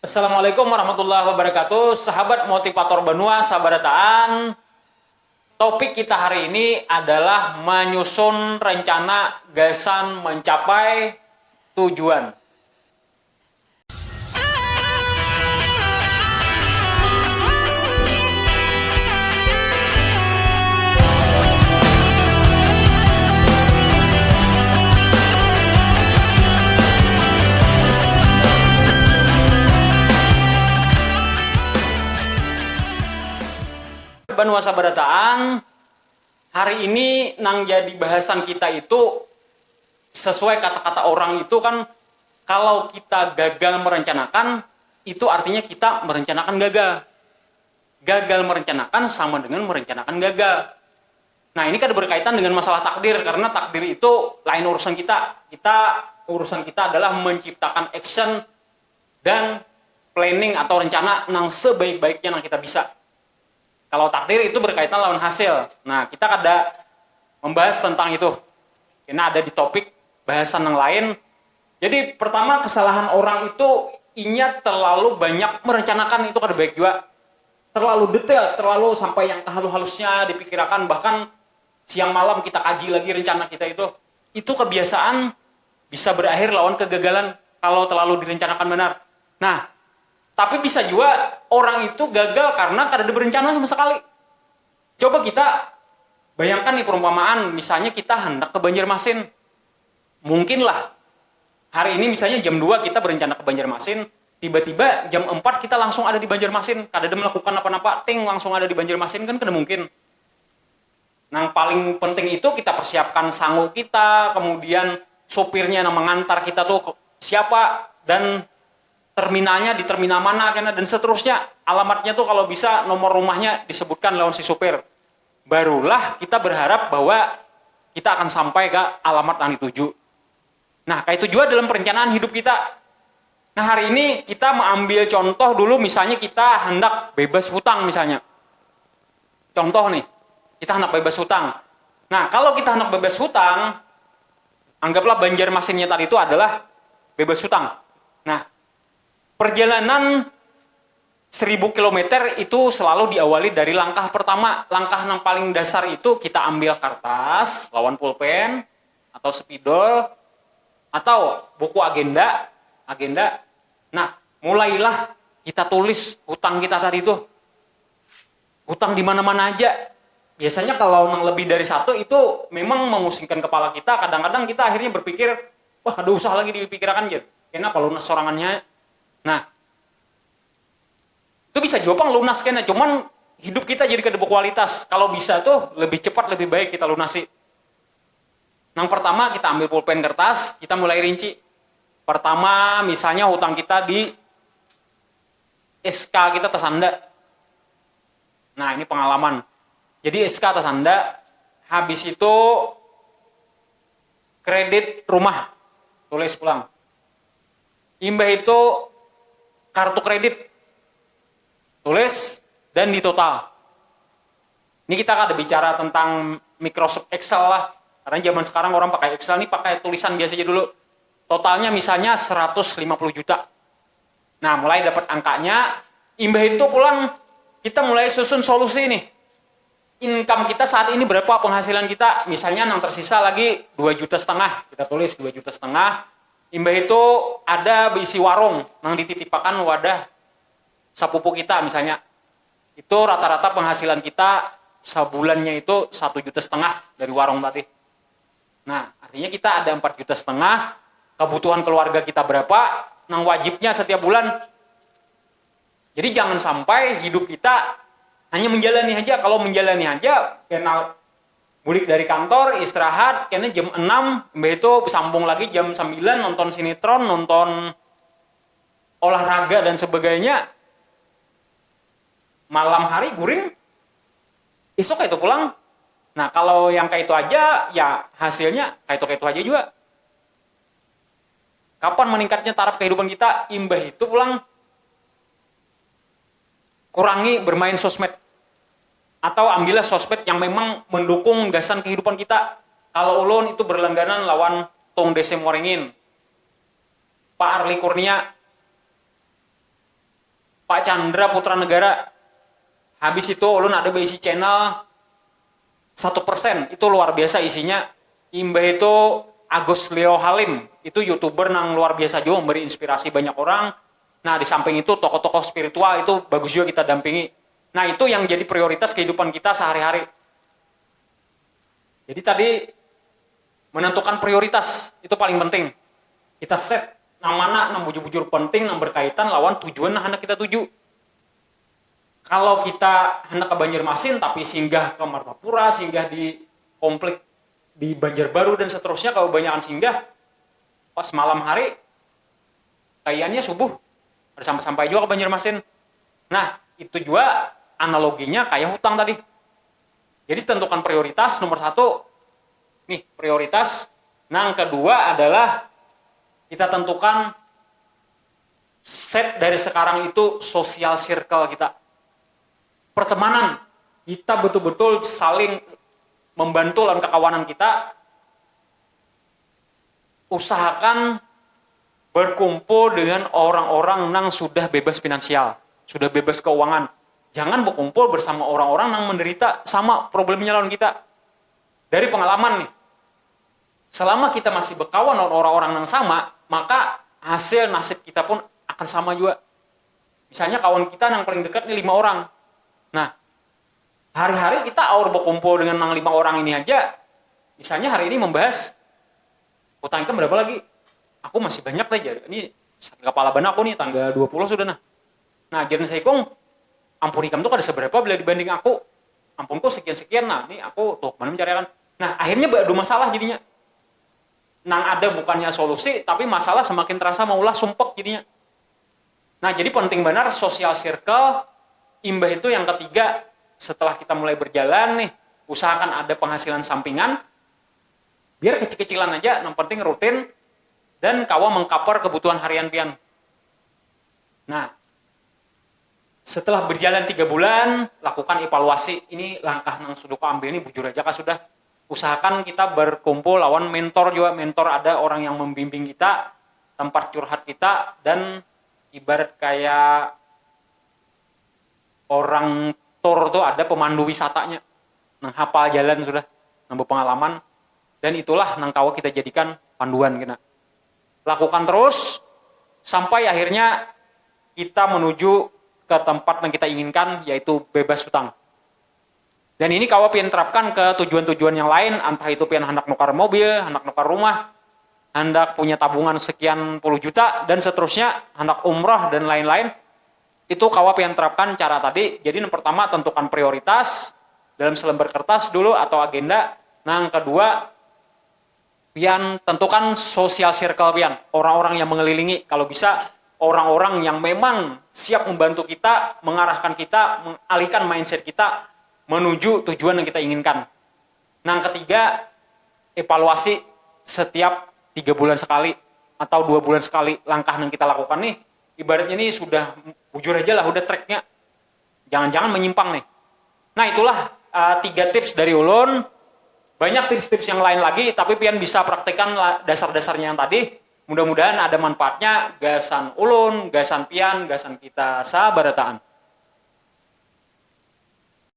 Assalamualaikum warahmatullahi wabarakatuh. Sahabat motivator Benua, sahabat dataan. Topik kita hari ini adalah menyusun rencana gagasan mencapai tujuan. Benua sahabat dataan, hari ini nang jadi bahasan kita itu sesuai kata-kata orang itu kan, kalau kita gagal merencanakan itu artinya kita merencanakan gagal. Gagal merencanakan sama dengan merencanakan gagal. Nah, ini kan berkaitan dengan masalah takdir, karena takdir itu lain urusan kita. Urusan kita adalah menciptakan action dan planning atau rencana nang sebaik-baiknya yang kita bisa. Kalau takdir itu berkaitan lawan hasil. Nah, kita kada membahas tentang itu. Karena ada di topik bahasan yang lain. Jadi pertama, kesalahan orang itu inya terlalu banyak merencanakan, itu kada baik juga. Terlalu detail, terlalu sampai yang halus-halusnya dipikirkan, bahkan siang malam kita kaji lagi rencana kita itu. Itu kebiasaan bisa berakhir lawan kegagalan kalau terlalu direncanakan benar. Nah, tapi bisa juga orang itu gagal karena kada ada berencana sama sekali. Coba kita bayangkan nih perumpamaan, misalnya kita hendak ke Banjarmasin. Mungkinlah hari ini misalnya jam 2 kita berencana ke Banjarmasin, tiba-tiba jam 4 kita langsung ada di Banjarmasin, kada ada melakukan apa-apa, ting langsung ada di Banjarmasin, kan kada mungkin. Yang paling penting itu kita persiapkan sangu kita, kemudian sopirnya yang mengantar kita tuh siapa, dan terminalnya di terminal mana, dan seterusnya. Alamatnya tuh kalau bisa nomor rumahnya disebutkan lawan si supir. Barulah kita berharap bahwa kita akan sampai ke alamat yang dituju. Nah, kayak itu juga dalam perencanaan hidup kita. Nah, hari ini kita mengambil contoh dulu, misalnya kita hendak bebas hutang misalnya. Contoh nih, kita hendak bebas hutang. Nah, kalau kita hendak bebas hutang, anggaplah Banjarmasinnya tadi itu adalah bebas hutang. Nah, perjalanan 1000 km itu selalu diawali dari langkah pertama. Langkah yang paling dasar itu kita ambil kertas, lawan pulpen, atau spidol, atau buku agenda. Nah, mulailah kita tulis hutang kita tadi itu. Hutang di mana-mana aja. Biasanya kalau lebih dari satu itu memang memusingkan kepala kita. Kadang-kadang kita akhirnya berpikir, wah ada usah lagi dipikirkan gitu. Kenapa lunas sorangannya? Nah, itu bisa juga lunas kena, cuman hidup kita jadi kada berkualitas. Kalau bisa tuh lebih cepat lebih baik kita lunasi. Yang pertama kita ambil pulpen kertas, kita mulai rinci. Pertama misalnya hutang kita di SK kita tersanda. Nah, ini pengalaman. Jadi SK tersanda, habis itu kredit rumah, tulis pulang. Imbah itu kartu kredit, tulis dan di total. Ini kita ada bicara tentang Microsoft Excel lah. Karena zaman sekarang orang pakai Excel nih, pakai tulisan biasa aja dulu. Totalnya misalnya 150 juta. Nah, mulai dapat angkanya, imbah itu pulang kita mulai susun solusi nih. Income kita saat ini berapa, penghasilan kita? Misalnya yang tersisa lagi 2,5 juta. Kita tulis 2,5 juta. Imbah itu ada berisi warung yang dititipakan wadah sapupu kita misalnya. Itu rata-rata penghasilan kita sebulannya itu 1,5 juta dari warung tadi. Nah, artinya kita ada 4,5 juta. Kebutuhan keluarga kita berapa? Yang wajibnya setiap bulan. Jadi jangan sampai hidup kita hanya menjalani aja. Kalau menjalani aja, kena bulik dari kantor, istirahat, kayaknya jam 6, mbak itu sambung lagi jam 9, nonton sinetron, nonton olahraga dan sebagainya. Malam hari guring, esok kayak itu pulang. Nah, kalau yang kayak itu aja, ya hasilnya kayak itu aja juga. Kapan meningkatnya taraf kehidupan kita? Imbah itu pulang. Kurangi bermain sosmed. Atau ambillah sosmed yang memang mendukung gasan kehidupan kita. Kalau ulun itu berlangganan lawan Tung Dese Moringin, Pak Arli Kurnia, Pak Chandra Putra Negara. Habis itu ulun ada berisi channel 1%, itu luar biasa isinya. Imbah itu Agus Leo Halim, itu YouTuber nang luar biasa juga, memberi inspirasi banyak orang. Nah, di samping itu tokoh-tokoh spiritual itu bagus juga kita dampingi. Nah, itu yang jadi prioritas kehidupan kita sehari-hari. Jadi tadi menentukan prioritas itu paling penting. Kita set nang mana nang bujur-bujur penting nang berkaitan lawan tujuan nang hendak kita tuju. Kalau kita hendak ke Banjarmasin tapi singgah ke Martapura, singgah di komplek di Banjarbaru dan seterusnya, kalau kebanyakan singgah pas malam hari kayaknya subuh ada sampai juga ke Banjarmasin. Nah, itu juga analoginya kayak hutang tadi. Jadi tentukan prioritas nomor 1. Nih, prioritas. Nah, yang kedua adalah kita tentukan set dari sekarang itu social circle kita. Pertemanan. Kita betul-betul saling membantu dalam kekawanan kita. Usahakan berkumpul dengan orang-orang yang sudah bebas finansial, sudah bebas keuangan. Jangan berkumpul bersama orang-orang yang menderita sama problemnya lawan kita. Dari pengalaman nih, selama kita masih berkawan dengan orang-orang yang sama, maka hasil nasib kita pun akan sama juga. Misalnya kawan kita yang paling dekat nih 5 orang. Nah, hari-hari kita aur berkumpul dengan 5 orang ini aja. Misalnya hari ini membahas utang income berapa lagi? Aku masih banyak aja. Ini kepala bana aku nih tanggal 20 sudah nah. Nah, jadi saya kong ampun income tuh ada seberapa bila dibanding aku. Ampunku sekian-sekian. Nah, ini aku tuh mana mencarikan. Nah, akhirnya beradu masalah jadinya. Nang ada bukannya solusi, tapi masalah semakin terasa maulah sumpek jadinya. Nah, jadi penting benar social circle. Imbah itu yang ketiga, setelah kita mulai berjalan nih, usahakan ada penghasilan sampingan. Biar kecil-kecilan aja, yang penting rutin. Dan kawa mengcover kebutuhan harian pian. Nah, setelah berjalan 3 bulan, lakukan evaluasi. Ini langkah yang sudah kau ambil ini bujur aja kah sudah. Usahakan kita berkumpul lawan mentor juga. Mentor ada orang yang membimbing kita, tempat curhat kita, dan ibarat kayak orang tour tuh ada pemandu wisatanya. Nang hafal jalan sudah, nambah pengalaman. Dan itulah nang kawa kita jadikan panduan kena. Lakukan terus sampai akhirnya kita menuju ke tempat yang kita inginkan, yaitu bebas hutang. Dan ini kawa pian terapkan ke tujuan-tujuan yang lain, entah itu pian hendak nukar mobil, hendak nukar rumah, hendak punya tabungan sekian puluh juta, dan seterusnya, hendak umrah dan lain-lain. Itu kawa pian terapkan cara tadi. Jadi yang pertama tentukan prioritas dalam selembar kertas dulu atau agenda. Nah, yang kedua pian tentukan social circle pian, orang-orang yang mengelilingi, kalau bisa orang-orang yang memang siap membantu kita, mengarahkan kita, mengalihkan mindset kita menuju tujuan yang kita inginkan. Nah, yang ketiga, evaluasi setiap 3 bulan sekali atau 2 bulan sekali langkah yang kita lakukan nih. Ibaratnya ini sudah bujur aja lah, udah tracknya. Jangan-jangan menyimpang nih. Nah, itulah 3 tips dari ulun. Banyak tips-tips yang lain lagi, tapi pian bisa praktekkan dasar-dasarnya yang tadi. Mudah-mudahan ada manfaatnya. Gasan ulun, gasan pian, gasan kita sabarataan.